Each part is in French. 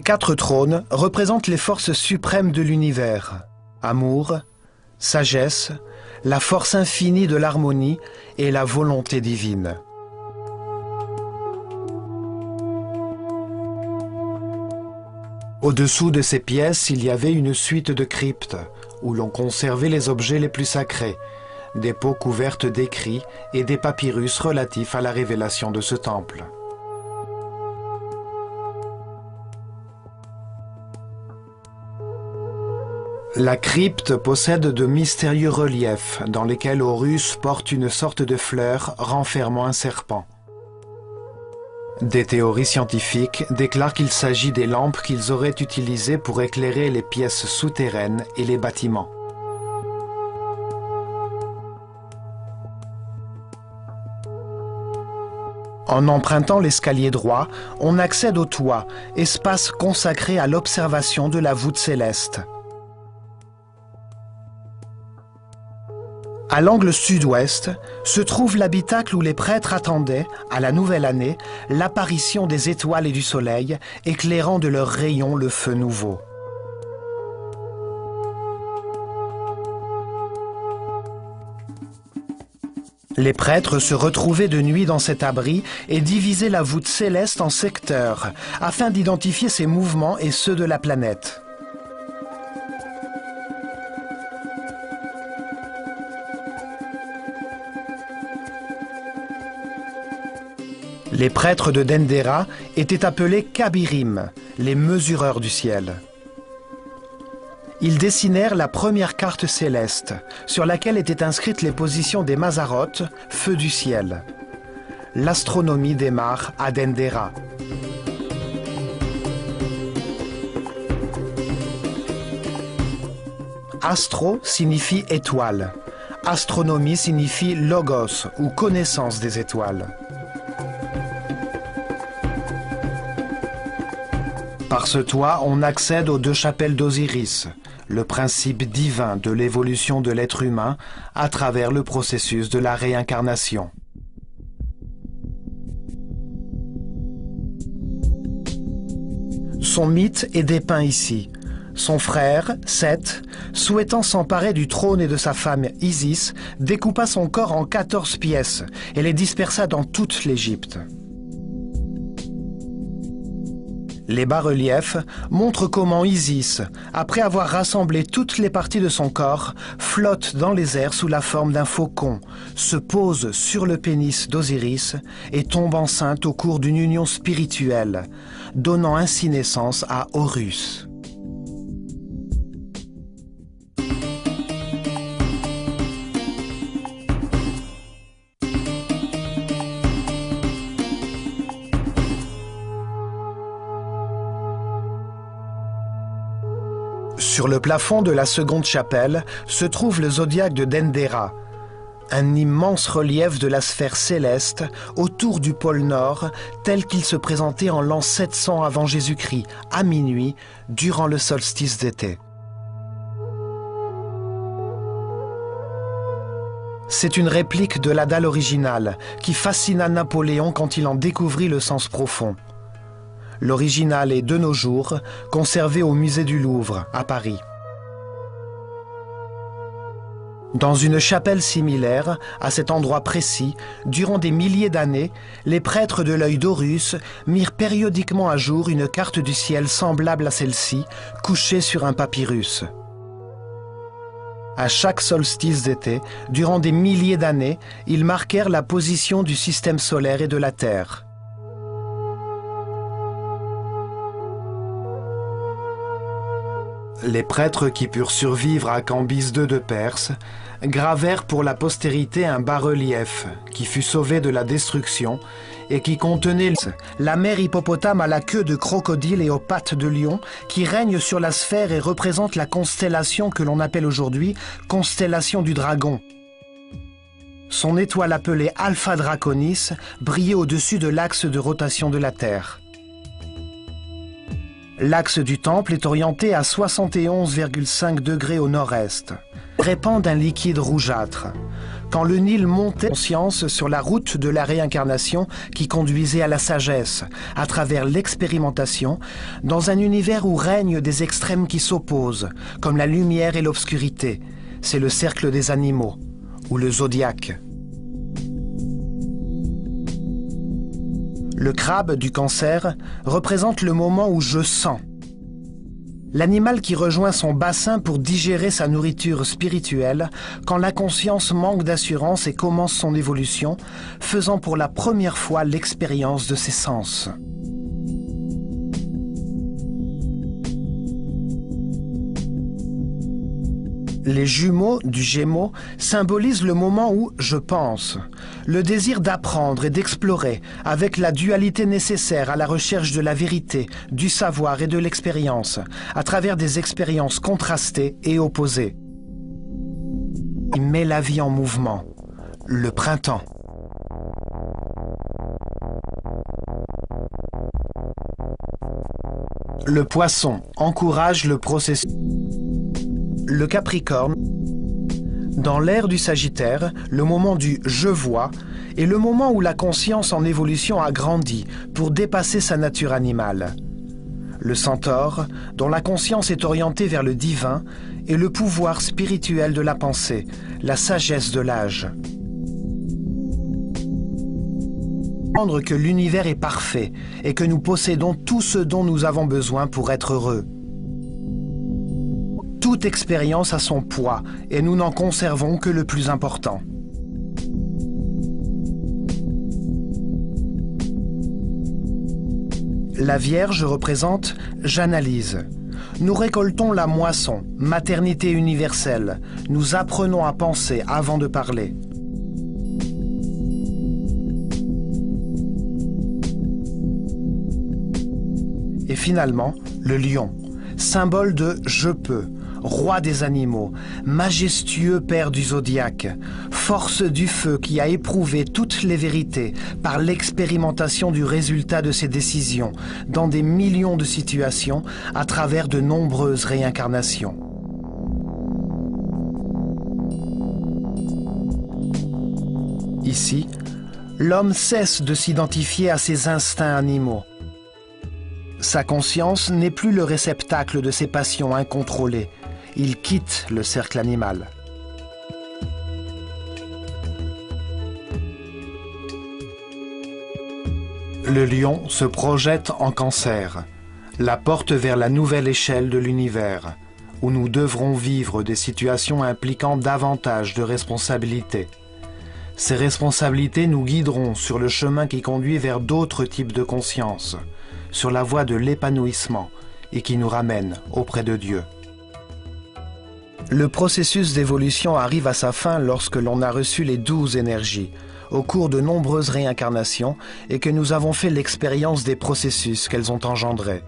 Quatre trônes représentent les forces suprêmes de l'univers. Amour, sagesse, la force infinie de l'harmonie et la volonté divine. Au-dessous de ces pièces, il y avait une suite de cryptes, où l'on conservait les objets les plus sacrés, des peaux couvertes d'écrits et des papyrus relatifs à la révélation de ce temple. La crypte possède de mystérieux reliefs dans lesquels Horus porte une sorte de fleur renfermant un serpent. Des théories scientifiques déclarent qu'il s'agit des lampes qu'ils auraient utilisées pour éclairer les pièces souterraines et les bâtiments. En empruntant l'escalier droit, on accède au toit, espace consacré à l'observation de la voûte céleste. À l'angle sud-ouest se trouve l'habitacle où les prêtres attendaient, à la nouvelle année, l'apparition des étoiles et du soleil, éclairant de leurs rayons le feu nouveau. Les prêtres se retrouvaient de nuit dans cet abri et divisaient la voûte céleste en secteurs, afin d'identifier ses mouvements et ceux de la planète. Les prêtres de Dendera étaient appelés Kabirim, les mesureurs du ciel. Ils dessinèrent la première carte céleste, sur laquelle étaient inscrites les positions des Mazzaroth, feux du ciel. L'astronomie démarre à Dendera. Astro signifie étoile. Astronomie signifie logos, ou connaissance des étoiles. Par ce toit, on accède aux deux chapelles d'Osiris, le principe divin de l'évolution de l'être humain à travers le processus de la réincarnation. Son mythe est dépeint ici. Son frère, Seth, souhaitant s'emparer du trône et de sa femme Isis, découpa son corps en 14 pièces et les dispersa dans toute l'Égypte. Les bas-reliefs montrent comment Isis, après avoir rassemblé toutes les parties de son corps, flotte dans les airs sous la forme d'un faucon, se pose sur le pénis d'Osiris et tombe enceinte au cours d'une union spirituelle, donnant ainsi naissance à Horus. Sur le plafond de la seconde chapelle se trouve le zodiaque de Dendera, un immense relief de la sphère céleste autour du pôle Nord tel qu'il se présentait en l'an 700 avant Jésus-Christ, à minuit, durant le solstice d'été. C'est une réplique de la dalle originale qui fascina Napoléon quand il en découvrit le sens profond. L'original est de nos jours conservé au musée du Louvre, à Paris. Dans une chapelle similaire, à cet endroit précis, durant des milliers d'années, les prêtres de l'œil d'Horus mirent périodiquement à jour une carte du ciel semblable à celle-ci, couchée sur un papyrus. À chaque solstice d'été, durant des milliers d'années, ils marquèrent la position du système solaire et de la Terre. Les prêtres qui purent survivre à Cambyse II de Perse gravèrent pour la postérité un bas-relief qui fut sauvé de la destruction et qui contenait la mère hippopotame à la queue de crocodile et aux pattes de lion qui règne sur la sphère et représente la constellation que l'on appelle aujourd'hui constellation du dragon. Son étoile appelée Alpha Draconis brillait au-dessus de l'axe de rotation de la Terre. L'axe du temple est orienté à 71,5 degrés au nord-est. Répand d'un liquide rougeâtre. quand le Nil montait en conscience sur la route de la réincarnation qui conduisait à la sagesse, à travers l'expérimentation, dans un univers où règnent des extrêmes qui s'opposent, comme la lumière et l'obscurité. C'est le cercle des animaux, ou le zodiaque. Le crabe du Cancer représente le moment où je sens. L'animal qui rejoint son bassin pour digérer sa nourriture spirituelle quand la conscience manque d'assurance et commence son évolution, faisant pour la première fois l'expérience de ses sens. Les jumeaux du Gémeaux symbolisent le moment où je pense, le désir d'apprendre et d'explorer avec la dualité nécessaire à la recherche de la vérité, du savoir et de l'expérience, à travers des expériences contrastées et opposées. Il met la vie en mouvement, le printemps. Le Poisson encourage le processus. Le Capricorne, dans l'ère du Sagittaire, le moment du « je vois » est le moment où la conscience en évolution a grandi pour dépasser sa nature animale. Le Centaure, dont la conscience est orientée vers le divin, est le pouvoir spirituel de la pensée, la sagesse de l'âge. Comprendre que l'univers est parfait et que nous possédons tout ce dont nous avons besoin pour être heureux. Toute expérience a son poids et nous n'en conservons que le plus important. La Vierge représente « j'analyse ». Nous récoltons la moisson, maternité universelle. Nous apprenons à penser avant de parler. Et finalement, le lion, symbole de « je peux ». Roi des animaux, majestueux père du zodiaque, force du feu qui a éprouvé toutes les vérités par l'expérimentation du résultat de ses décisions dans des millions de situations à travers de nombreuses réincarnations. Ici, l'homme cesse de s'identifier à ses instincts animaux. Sa conscience n'est plus le réceptacle de ses passions incontrôlées. Il quitte le cercle animal. Le lion se projette en Cancer, la porte vers la nouvelle échelle de l'univers, où nous devrons vivre des situations impliquant davantage de responsabilités. Ces responsabilités nous guideront sur le chemin qui conduit vers d'autres types de conscience, sur la voie de l'épanouissement et qui nous ramène auprès de Dieu. Le processus d'évolution arrive à sa fin lorsque l'on a reçu les 12 énergies, au cours de nombreuses réincarnations, et que nous avons fait l'expérience des processus qu'elles ont engendrés.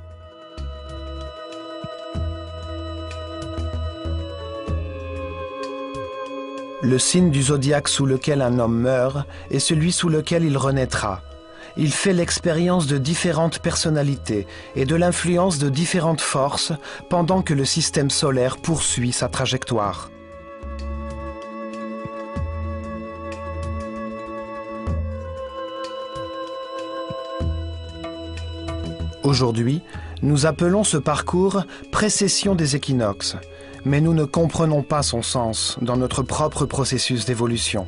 Le signe du zodiaque sous lequel un homme meurt est celui sous lequel il renaîtra. Il fait l'expérience de différentes personnalités et de l'influence de différentes forces pendant que le système solaire poursuit sa trajectoire. Aujourd'hui, nous appelons ce parcours précession des équinoxes, mais nous ne comprenons pas son sens dans notre propre processus d'évolution.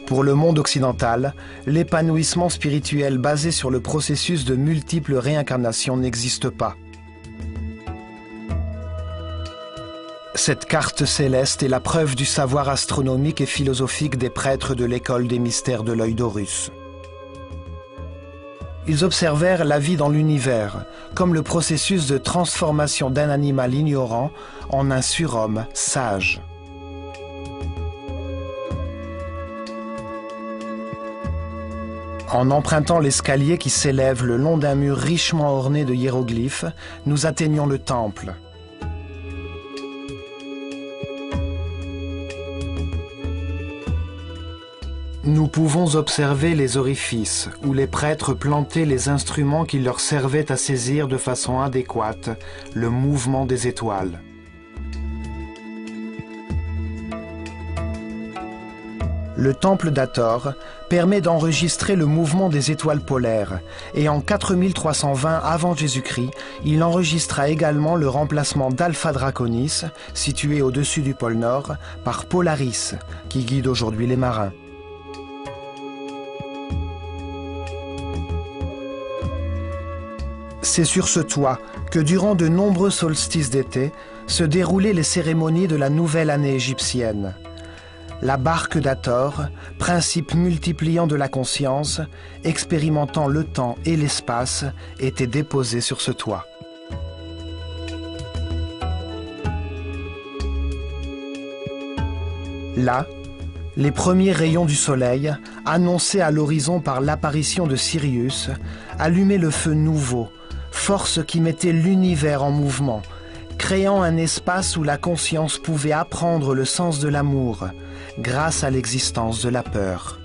Pour le monde occidental, l'épanouissement spirituel basé sur le processus de multiples réincarnations n'existe pas. Cette carte céleste est la preuve du savoir astronomique et philosophique des prêtres de l'école des mystères de l'œil d'Horus. Ils observèrent la vie dans l'univers, comme le processus de transformation d'un animal ignorant en un surhomme sage. En empruntant l'escalier qui s'élève le long d'un mur richement orné de hiéroglyphes, nous atteignons le temple. Nous pouvons observer les orifices où les prêtres plantaient les instruments qui leur servaient à saisir de façon adéquate le mouvement des étoiles. Le temple d'Hathor permet d'enregistrer le mouvement des étoiles polaires et en 4320 avant Jésus-Christ, il enregistra également le remplacement d'Alpha Draconis, situé au-dessus du pôle Nord, par Polaris, qui guide aujourd'hui les marins. C'est sur ce toit que durant de nombreux solstices d'été se déroulaient les cérémonies de la nouvelle année égyptienne. La barque d'Hathor, principe multipliant de la conscience, expérimentant le temps et l'espace, était déposée sur ce toit. Là, les premiers rayons du soleil, annoncés à l'horizon par l'apparition de Sirius, allumaient le feu nouveau, force qui mettait l'univers en mouvement, créant un espace où la conscience pouvait apprendre le sens de l'amour, grâce à l'existence de la peur.